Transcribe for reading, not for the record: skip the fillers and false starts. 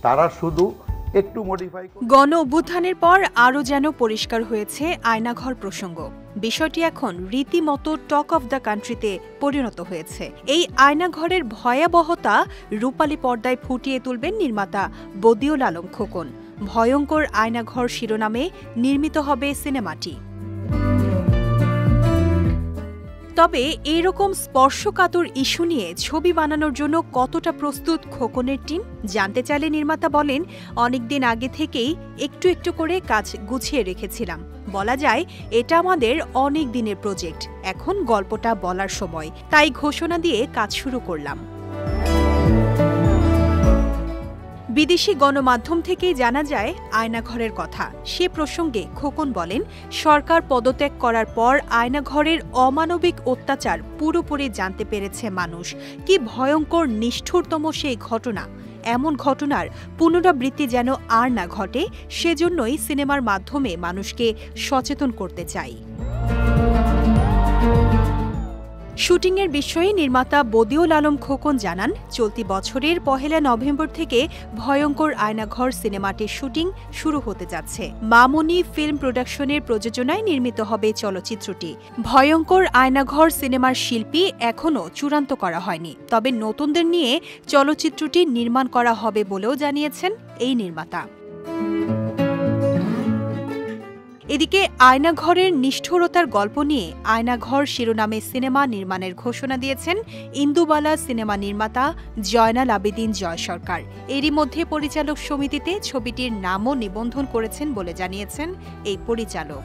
তারা শুধু একটু মডিফাই। গণ অভ্যুত্থানের পর আরও যেন পরিষ্কার হয়েছে আয়নাঘর প্রসঙ্গ। বিষয়টি এখন রীতিমতো টক অফ দ্য কান্ট্রিতে পরিণত হয়েছে। এই আয়নাঘরের ভয়াবহতা রূপালী পর্দায় ফুটিয়ে তুলবেন নির্মাতা বদিউল আলম খোকন। ভয়ঙ্কর আয়নাঘর শিরোনামে নির্মিত হবে সিনেমাটি। তবে এরকম স্পর্শকাতর ইস্যু নিয়ে ছবি বানানোর জন্য কতটা প্রস্তুত খোকনের টিম জানতে চাইলে নির্মাতা বলেন, অনেকদিন আগে থেকেই একটু একটু করে কাজ গুছিয়ে রেখেছিলাম। বলা যায় এটা আমাদের অনেক দিনের প্রজেক্ট। এখন গল্পটা বলার সময়, তাই ঘোষণা দিয়ে কাজ শুরু করলাম। বিদেশি গণমাধ্যম থেকেই জানা যায় আয়নাঘরের কথা। সে প্রসঙ্গে খোকন বলেন, সরকার পদত্যাগ করার পর আয়নাঘরের অমানবিক অত্যাচার পুরোপুরি জানতে পেরেছে মানুষ। কি ভয়ঙ্কর নিষ্ঠুরতম সেই ঘটনা। এমন ঘটনার পুনরাবৃত্তি যেন আর না ঘটে, সেজন্যই সিনেমার মাধ্যমে মানুষকে সচেতন করতে চাই। শুটিংয়ের বিষয়ে নির্মাতা বদিউল আলম খোকন জানান, চলতি বছরের ১ নভেম্বর থেকে ভয়ঙ্কর আয়নাঘর সিনেমাটির শুটিং শুরু হতে যাচ্ছে। মামুনি ফিল্ম প্রোডাকশনের প্রযোজনায় নির্মিত হবে চলচ্চিত্রটি। ভয়ঙ্কর আয়নাঘর সিনেমার শিল্পী এখনও চূড়ান্ত করা হয়নি, তবে নতুনদের নিয়ে চলচ্চিত্রটি নির্মাণ করা হবে বলেও জানিয়েছেন এই নির্মাতা। এদিকে আয়নাঘরের নিষ্ঠুরতার গল্প নিয়ে আয়নাঘর শিরোনামে সিনেমা নির্মাণের ঘোষণা দিয়েছেন ইন্দুবালা সিনেমা নির্মাতা জয়নাল আবেদিন জয় সরকার। এরই মধ্যে পরিচালক সমিতিতে ছবিটির নামও নিবন্ধন করেছেন বলে জানিয়েছেন এই পরিচালক।